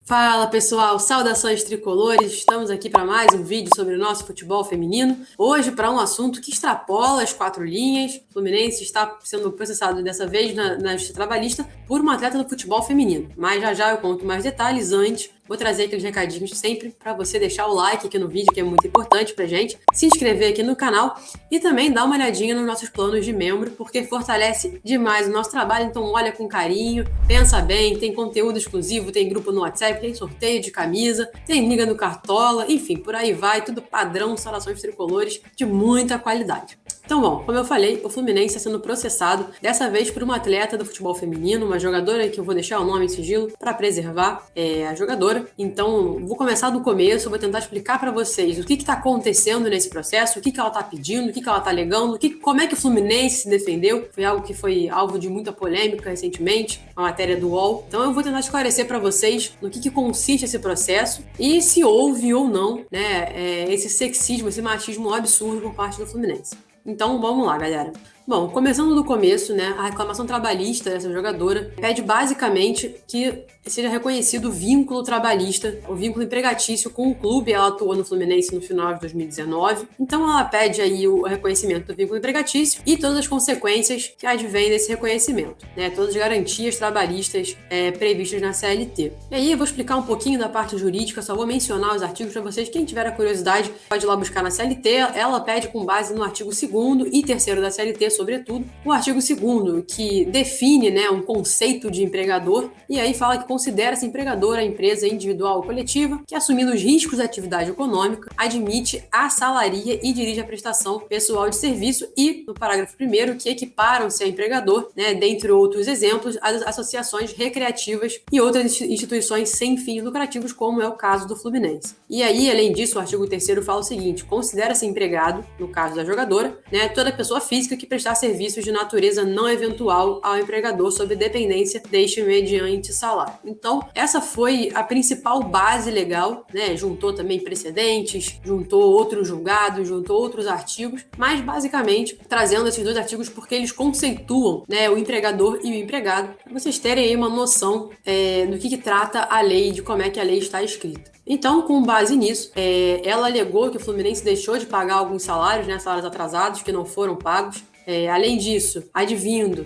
Fala pessoal, saudações tricolores, estamos aqui para mais um vídeo sobre o nosso futebol feminino. Hoje para um assunto que extrapola as 4 linhas. O Fluminense está sendo processado dessa vez na justiça trabalhista por uma atleta do futebol feminino. Mas já eu conto mais detalhes. Antes, vou trazer aqueles recadinhos sempre para você deixar o like aqui no vídeo, que é muito importante pra gente, se inscrever aqui no canal e também dar uma olhadinha nos nossos planos de membro, porque fortalece demais o nosso trabalho. Então olha com carinho, pensa bem, tem conteúdo exclusivo, tem grupo no WhatsApp, tem sorteio de camisa, tem liga no Cartola, enfim, por aí vai, tudo padrão, saudações tricolores de muita qualidade. Então, bom, como eu falei, o Fluminense está sendo processado, dessa vez por uma atleta do futebol feminino, uma jogadora que eu vou deixar o nome em sigilo para preservar a jogadora. Então, vou começar do começo, vou tentar explicar para vocês o que está acontecendo nesse processo, o que ela está pedindo, o que ela está alegando, como é que o Fluminense se defendeu. Foi algo que foi alvo de muita polêmica recentemente, a matéria do UOL. Então, eu vou tentar esclarecer para vocês no que consiste esse processo e se houve ou não, esse sexismo, esse machismo absurdo por parte do Fluminense. Então, vamos lá, galera. Bom, começando do começo, a reclamação trabalhista dessa jogadora pede basicamente que seja reconhecido o vínculo trabalhista, o vínculo empregatício com o clube. Ela atuou no Fluminense no final de 2019. Então, ela pede aí o reconhecimento do vínculo empregatício e todas as consequências que advêm desse reconhecimento, todas as garantias trabalhistas previstas na CLT. E aí, eu vou explicar um pouquinho da parte jurídica, só vou mencionar os artigos para vocês. Quem tiver a curiosidade, pode ir lá buscar na CLT. Ela pede com base no artigo 2º e 3º da CLT, sobretudo, o artigo 2º, que define um conceito de empregador, e aí fala que considera-se empregador a empresa individual ou coletiva que, assumindo os riscos da atividade econômica, admite, assalaria e dirige a prestação pessoal de serviço, e, no parágrafo 1º, que equiparam-se a empregador, dentre outros exemplos, as associações recreativas e outras instituições sem fins lucrativos, como é o caso do Fluminense. E aí, além disso, o artigo 3º fala o seguinte: considera-se empregado, no caso da jogadora, toda pessoa física que prestar serviços de natureza não eventual ao empregador sob dependência deste mediante salário. Então, essa foi a principal base legal, juntou também precedentes, juntou outros julgados, juntou outros artigos, mas basicamente trazendo esses dois artigos porque eles conceituam o empregador e o empregado, para vocês terem aí uma noção do que trata a lei, de como é que a lei está escrita. Então, com base nisso, ela alegou que o Fluminense deixou de pagar alguns salários, salários atrasados que não foram pagos. Além disso, advindo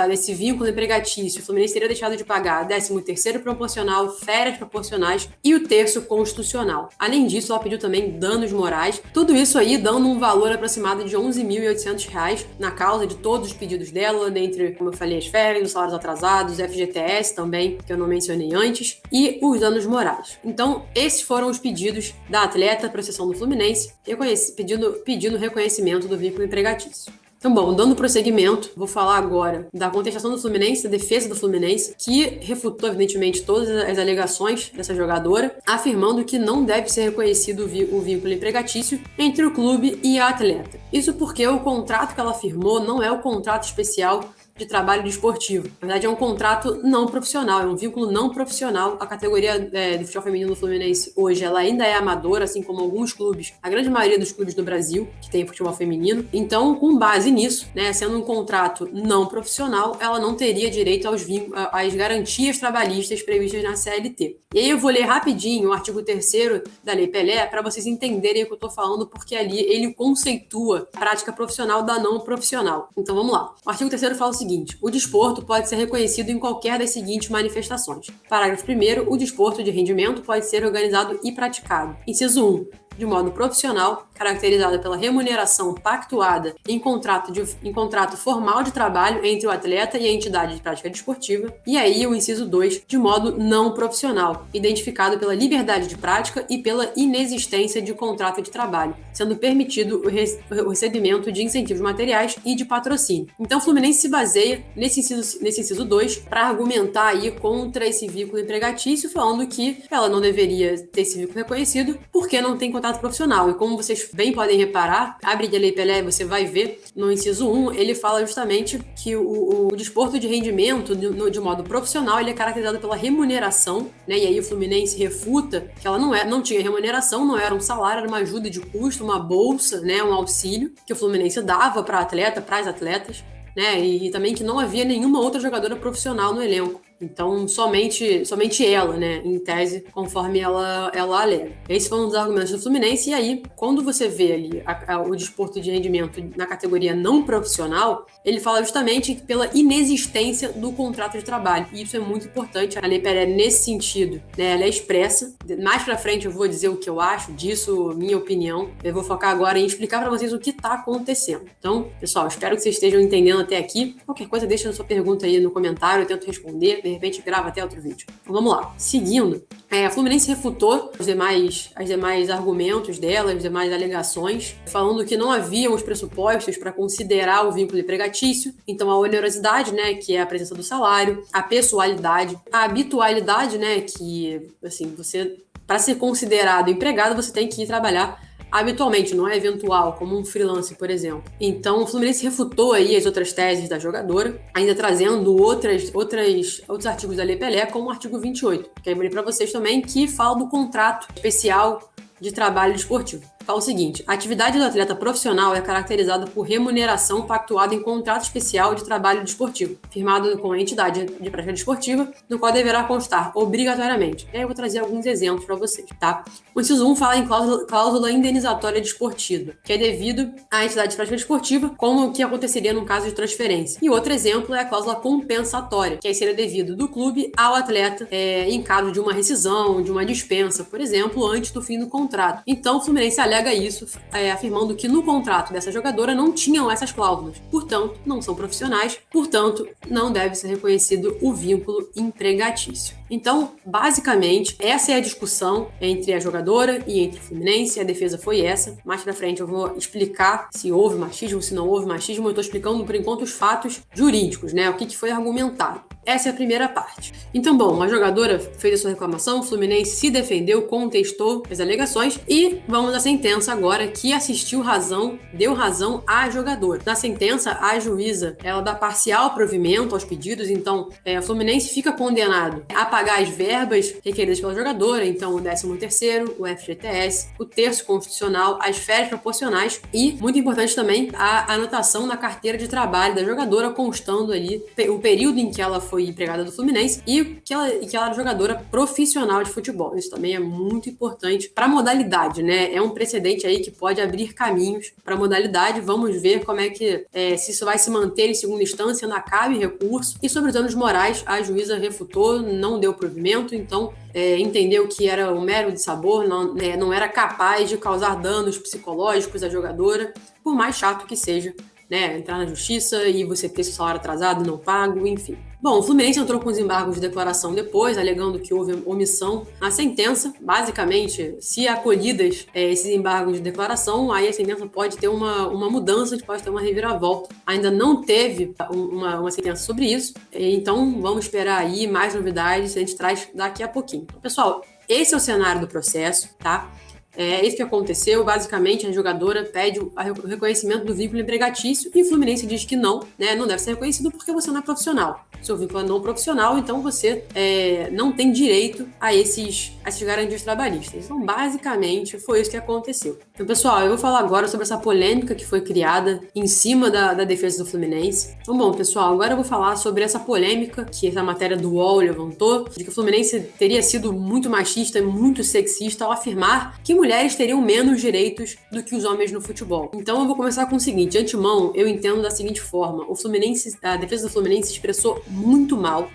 desse vínculo empregatício, o Fluminense teria deixado de pagar 13º proporcional, férias proporcionais e o terço constitucional. Além disso, ela pediu também danos morais. Tudo isso aí dando um valor aproximado de R$ 11.800 na causa de todos os pedidos dela, dentre, como eu falei, as férias, os salários atrasados, FGTS também, que eu não mencionei antes, e os danos morais. Então, esses foram os pedidos da atleta para a processão do Fluminense, pedindo reconhecimento do vínculo empregatício. Então, bom, dando prosseguimento, vou falar agora da contestação do Fluminense, da defesa do Fluminense, que refutou, evidentemente, todas as alegações dessa jogadora, afirmando que não deve ser reconhecido o vínculo empregatício entre o clube e a atleta. Isso porque o contrato que ela firmou não é o contrato especial de trabalho desportivo. Na verdade, é um contrato não profissional, é um vínculo não profissional. A categoria do futebol feminino do Fluminense hoje, ela ainda é amadora, assim como alguns clubes, a grande maioria dos clubes do Brasil que tem futebol feminino. Então, com base nisso, sendo um contrato não profissional, ela não teria direito às garantias trabalhistas previstas na CLT. E aí eu vou ler rapidinho o artigo 3º da Lei Pelé para vocês entenderem o que eu estou falando, porque ali ele conceitua a prática profissional da não profissional. Então, vamos lá. O artigo 3º fala o seguinte: o desporto pode ser reconhecido em qualquer das seguintes manifestações. Parágrafo 1º, o desporto de rendimento pode ser organizado e praticado. Inciso 1, de modo profissional, caracterizada pela remuneração pactuada em contrato formal de trabalho entre o atleta e a entidade de prática desportiva. E aí o inciso 2, de modo não profissional, identificado pela liberdade de prática e pela inexistência de contrato de trabalho, sendo permitido o recebimento de incentivos materiais e de patrocínio. Então o Fluminense se baseia nesse inciso 2 para argumentar aí contra esse vínculo empregatício, falando que ela não deveria ter esse vínculo reconhecido porque não tem contrato profissional. E como vocês bem podem reparar, abre a Lei Pelé e você vai ver, no inciso 1, ele fala justamente que o desporto de rendimento, de modo profissional, ele é caracterizado pela remuneração, e aí o Fluminense refuta que ela não tinha remuneração, não era um salário, era uma ajuda de custo, uma bolsa, um auxílio que o Fluminense dava para as atletas, e também que não havia nenhuma outra jogadora profissional no elenco. Então, somente ela, né, em tese, conforme ela alega. Esse foi um dos argumentos do Fluminense. E aí, quando você vê ali o desporto de rendimento na categoria não profissional, ele fala justamente pela inexistência do contrato de trabalho. E isso é muito importante. A Lei Pelé, nesse sentido, né, ela é expressa. Mais pra frente eu vou dizer o que eu acho disso, minha opinião. Eu vou focar agora em explicar para vocês o que está acontecendo. Então, pessoal, espero que vocês estejam entendendo até aqui. Qualquer coisa, deixa a sua pergunta aí no comentário, eu tento responder. De repente, grava até outro vídeo. Então, vamos lá. Seguindo, a Fluminense refutou os demais argumentos dela, as demais alegações, falando que não haviam os pressupostos para considerar o vínculo empregatício. Então, a onerosidade, né, que é a presença do salário, a pessoalidade, a habitualidade, né, que, assim, para ser considerado empregado, você tem que ir trabalhar habitualmente, não é eventual, como um freelance, por exemplo. Então, o Fluminense refutou aí as outras teses da jogadora, ainda trazendo outros artigos da Lei Pelé, como o artigo 28, que aí eu vou ler para vocês também, que fala do contrato especial de trabalho desportivo. Fala o seguinte: a atividade do atleta profissional é caracterizada por remuneração pactuada em contrato especial de trabalho desportivo, firmado com a entidade de prática desportiva, no qual deverá constar obrigatoriamente. E aí eu vou trazer alguns exemplos para vocês, tá? O inciso 1 fala em cláusula indenizatória desportiva, que é devido à entidade de prática desportiva, como o que aconteceria no caso de transferência. E outro exemplo é a cláusula compensatória, que aí seria devido do clube ao atleta em caso de uma rescisão, de uma dispensa, por exemplo, antes do fim do contrato. Então, o Fluminense alega isso, afirmando que no contrato dessa jogadora não tinham essas cláusulas. Portanto, não são profissionais, portanto, não deve ser reconhecido o vínculo empregatício. Então, basicamente, essa é a discussão entre a jogadora e entre o Fluminense. A defesa foi essa. Mais pra frente eu vou explicar se houve machismo, se não houve machismo. Eu tô explicando, por enquanto, os fatos jurídicos, né? O que foi argumentado. Essa é a primeira parte. Então, bom, a jogadora fez a sua reclamação, o Fluminense se defendeu, contestou as alegações e vamos à sentença agora, que deu razão à jogadora. Na sentença, a juíza, ela dá parcial provimento aos pedidos, então o Fluminense fica condenado a pagar as verbas requeridas pela jogadora, então o 13º, o FGTS, o terço constitucional, as férias proporcionais e, muito importante também, a anotação na carteira de trabalho da jogadora, constando ali o período em que ela foi empregada do Fluminense e que ela era jogadora profissional de futebol. Isso também é muito importante para a modalidade, né? É um precedente aí que pode abrir caminhos para a modalidade. Vamos ver como é que, se isso vai se manter em segunda instância, não cabe recurso. E sobre os danos morais, a juíza refutou, não deu provimento, então entendeu que era um mero dissabor, não era capaz de causar danos psicológicos à jogadora, por mais chato que seja, né, entrar na justiça e você ter seu salário atrasado, não pago, enfim. Bom, o Fluminense entrou com os embargos de declaração depois, alegando que houve omissão na sentença. Basicamente, se acolhidas esses embargos de declaração, aí a sentença pode ter uma mudança, pode ter uma reviravolta. Ainda não teve uma sentença sobre isso, então vamos esperar aí mais novidades, a gente traz daqui a pouquinho. Então, pessoal, esse é o cenário do processo, tá? É isso que aconteceu. Basicamente, a jogadora pede o reconhecimento do vínculo empregatício e o Fluminense diz que não, né? Não deve ser reconhecido porque você não é profissional. Seu vínculo é não profissional, então você não tem direito a essas garantias trabalhistas. Então, basicamente, foi isso que aconteceu. Então, pessoal, eu vou falar agora sobre essa polêmica que foi criada em cima da defesa do Fluminense. Então, bom, pessoal, agora eu vou falar sobre essa polêmica que essa matéria do UOL levantou, de que o Fluminense teria sido muito machista e muito sexista ao afirmar que mulheres teriam menos direitos do que os homens no futebol. Então eu vou começar com o seguinte: de antemão, eu entendo da seguinte forma: a defesa do Fluminense expressou muito mal,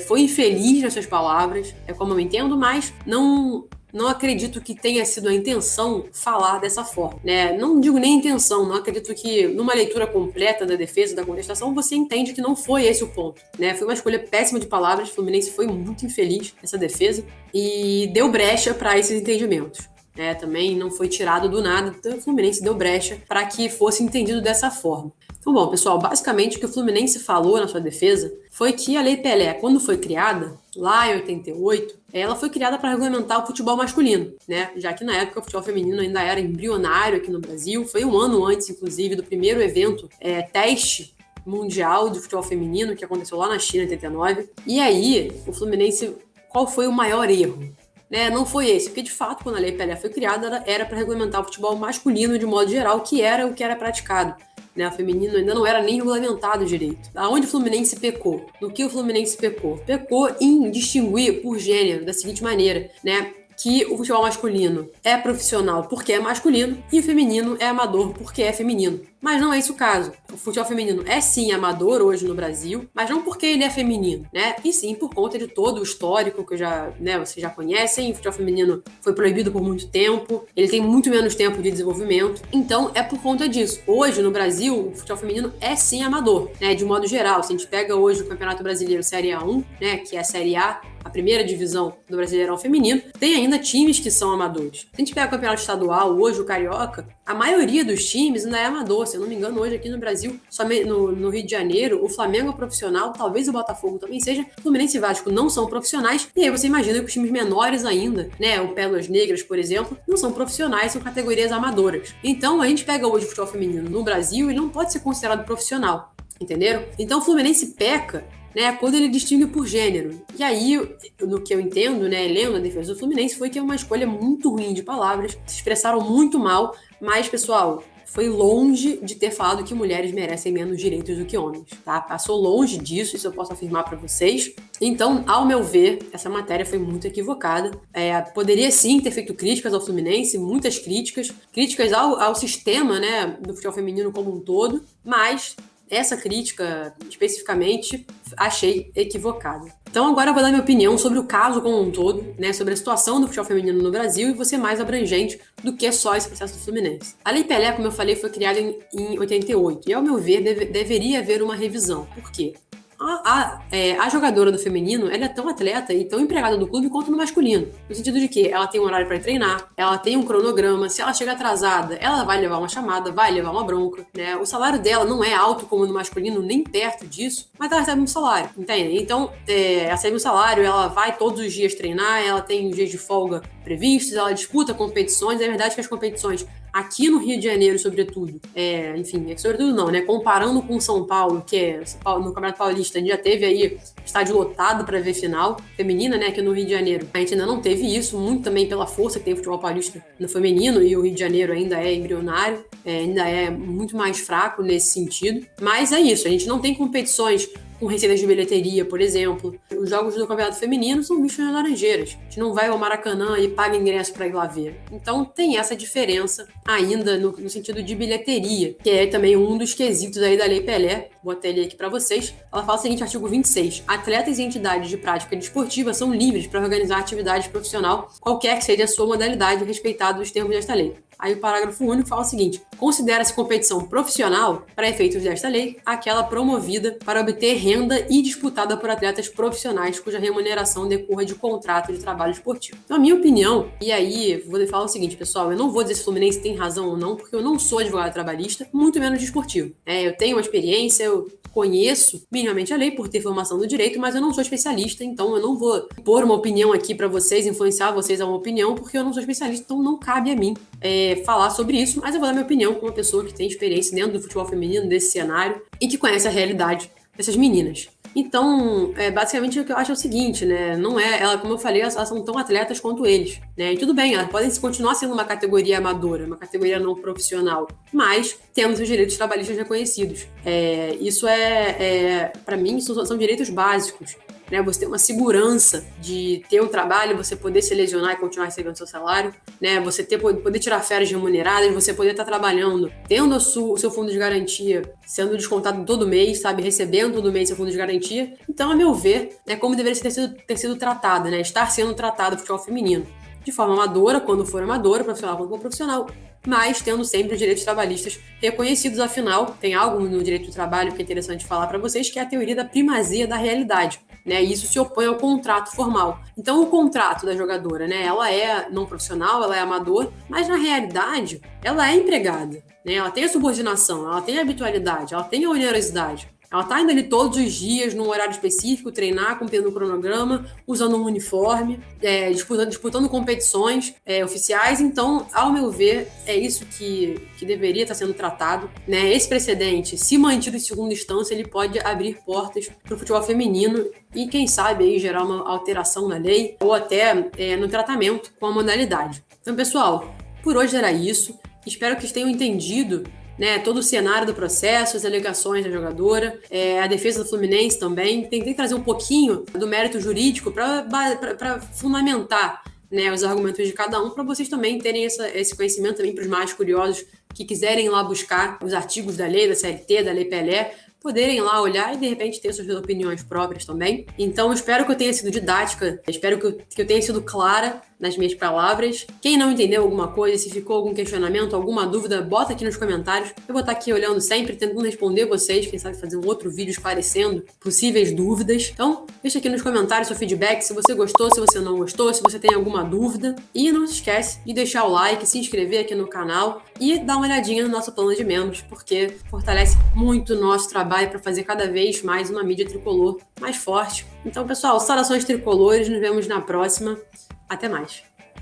foi infeliz nas suas palavras, como eu entendo, mas não acredito que tenha sido a intenção falar dessa forma, né? Não digo nem intenção, não acredito que numa leitura completa da defesa, da contestação, você entende que não foi esse o ponto, né? Foi uma escolha péssima de palavras, o Fluminense foi muito infeliz nessa defesa e deu brecha para esses entendimentos. Também não foi tirado do nada, então o Fluminense deu brecha para que fosse entendido dessa forma. Então, bom, pessoal, basicamente o que o Fluminense falou na sua defesa foi que a Lei Pelé, quando foi criada, lá em 88, ela foi criada para regulamentar o futebol masculino, né? Já que na época o futebol feminino ainda era embrionário aqui no Brasil, foi um ano antes, inclusive, do primeiro evento teste mundial de futebol feminino, que aconteceu lá na China em 89. E aí, o Fluminense, qual foi o maior erro? Não foi esse, porque de fato, quando a Lei Pelé foi criada, era para regulamentar o futebol masculino de modo geral, que era o que era praticado né? O feminino ainda não era nem regulamentado direito. Aonde o Fluminense pecou? No que o Fluminense pecou? Pecou em distinguir por gênero da seguinte maneira, né? Que o futebol masculino é profissional porque é masculino e o feminino é amador porque é feminino. Mas não é esse o caso. O futebol feminino é sim amador hoje no Brasil, mas não porque ele é feminino, né? E sim por conta de todo o histórico que vocês já conhecem. O futebol feminino foi proibido por muito tempo, ele tem muito menos tempo de desenvolvimento. Então é por conta disso. Hoje no Brasil, o futebol feminino é sim amador, né? De modo geral. Se a gente pega hoje o Campeonato Brasileiro Série A1, né? Que é a Série A, a primeira divisão do Brasileirão feminino, tem ainda times que são amadores. Se a gente pega o Campeonato Estadual, hoje o Carioca, a maioria dos times ainda é amador. Se eu não me engano, hoje aqui no Brasil, somente no Rio de Janeiro, o Flamengo é profissional, talvez o Botafogo também seja, Fluminense e Vasco não são profissionais, e aí você imagina que os times menores ainda, né, o Pérolas Negras, por exemplo, não são profissionais, são categorias amadoras. Então a gente pega hoje o futebol feminino no Brasil e não pode ser considerado profissional, entenderam? Então o Fluminense peca, né, quando ele distingue por gênero. E aí, no que eu entendo, né, lendo a defesa do Fluminense, foi que é uma escolha muito ruim de palavras, se expressaram muito mal, mas, pessoal, foi longe de ter falado que mulheres merecem menos direitos do que homens, tá? Passou longe disso, isso eu posso afirmar para vocês. Então, ao meu ver, essa matéria foi muito equivocada. Poderia sim ter feito críticas ao Fluminense, muitas críticas ao sistema, né, do futebol feminino como um todo, mas essa crítica, especificamente, achei equivocada. Então agora eu vou dar minha opinião sobre o caso como um todo, né, sobre a situação do futebol feminino no Brasil e vou ser mais abrangente do que só esse processo do Fluminense. A Lei Pelé, como eu falei, foi criada em 88 e, ao meu ver, deveria haver uma revisão. Por quê? A jogadora do feminino, ela é tão atleta e tão empregada do clube quanto no masculino. No sentido de que ela tem um horário para treinar, ela tem um cronograma, se ela chega atrasada, ela vai levar uma chamada, vai levar uma bronca, né? O salário dela não é alto como no masculino, nem perto disso, mas ela recebe um salário, entende? Então, ela recebe um salário, ela vai todos os dias treinar, ela tem dias de folga previstos, ela disputa competições. É verdade que as competições aqui no Rio de Janeiro, sobretudo, sobretudo não, né? Comparando com São Paulo, que no Campeonato Paulista, a gente já teve aí estádio lotado para ver final feminina, né? Aqui no Rio de Janeiro, a gente ainda não teve isso, muito também pela força que tem o futebol paulista no feminino, e o Rio de Janeiro ainda é embrionário, ainda é muito mais fraco nesse sentido. Mas é isso, a gente não tem competições com receitas de bilheteria, por exemplo. Os jogos do campeonato feminino são vistos nas Laranjeiras. A gente não vai ao Maracanã e paga ingresso para ir lá ver. Então tem essa diferença ainda no sentido de bilheteria, que é também um dos quesitos aí da Lei Pelé. Vou até ler aqui para vocês. Ela fala o seguinte, artigo 26. Atletas e entidades de prática desportiva são livres para organizar atividade profissional, qualquer que seja a sua modalidade, respeitado os termos desta lei. Aí o parágrafo único fala o seguinte: considera-se competição profissional, para efeitos desta lei, aquela promovida para obter renda e disputada por atletas profissionais cuja remuneração decorra de contrato de trabalho esportivo. Então, a minha opinião, e aí vou falar o seguinte, pessoal, eu não vou dizer se o Fluminense tem razão ou não, porque eu não sou advogado trabalhista, muito menos desportivo. Eu tenho uma experiência, eu conheço minimamente a lei por ter formação no direito, mas eu não sou especialista, então eu não vou pôr uma opinião aqui para vocês, influenciar vocês a uma opinião, porque eu não sou especialista, então não cabe a mim falar sobre isso, mas eu vou dar minha opinião como uma pessoa que tem experiência dentro do futebol feminino, desse cenário, e que conhece a realidade dessas meninas. Então, basicamente o que eu acho é o seguinte, né? Não é, como eu falei, elas são tão atletas quanto eles, né? E tudo bem, elas podem continuar sendo uma categoria amadora, uma categoria não profissional, mas temos os direitos trabalhistas reconhecidos. Isso para mim, isso são direitos básicos. Né, você ter uma segurança de ter um trabalho, você poder se lesionar e continuar recebendo seu salário, né, você poder tirar férias remuneradas, você poder estar trabalhando, tendo o seu fundo de garantia sendo descontado todo mês, sabe, recebendo todo mês seu fundo de garantia. Então, a meu ver, é como deveria ter sido tratada, né, estar sendo tratado o futebol feminino. De forma amadora, quando for amadora, profissional quando for profissional, mas tendo sempre os direitos trabalhistas reconhecidos. Afinal, tem algo no direito do trabalho que é interessante falar para vocês, que é a teoria da primazia da realidade. Né, isso se opõe ao contrato formal. Então, o contrato da jogadora, né, ela é não profissional, ela é amador, mas na realidade, ela é empregada. Né, ela tem a subordinação, ela tem a habitualidade, ela tem a onerosidade. Ela está indo ali todos os dias, num horário específico, treinar, cumprindo o cronograma, usando um uniforme, disputando competições oficiais. Então, ao meu ver, é isso que deveria estar sendo tratado. Né? Esse precedente, se mantido em segunda instância, ele pode abrir portas para o futebol feminino e, quem sabe, aí, gerar uma alteração na lei ou até no tratamento com a modalidade. Então, pessoal, por hoje era isso. Espero que vocês tenham entendido, né, todo o cenário do processo, as alegações da jogadora, a defesa do Fluminense também. Tentei trazer um pouquinho do mérito jurídico para fundamentar, né, os argumentos de cada um, para vocês também terem esse conhecimento também para os mais curiosos que quiserem ir lá buscar os artigos da lei, da CLT, da Lei Pelé, poderem lá olhar e de repente ter suas opiniões próprias também. Então espero que eu tenha sido didática, espero que eu tenha sido clara nas minhas palavras. Quem não entendeu alguma coisa, se ficou algum questionamento, alguma dúvida, bota aqui nos comentários. Eu vou estar aqui olhando sempre, tentando responder vocês, quem sabe fazer um outro vídeo esclarecendo possíveis dúvidas. Então, deixa aqui nos comentários seu feedback, se você gostou, se você não gostou, se você tem alguma dúvida. E não se esquece de deixar o like, se inscrever aqui no canal e dar uma olhadinha no nosso plano de membros, porque fortalece muito o nosso trabalho para fazer cada vez mais uma mídia tricolor mais forte. Então, pessoal, saudações tricolores, nos vemos na próxima. Até mais.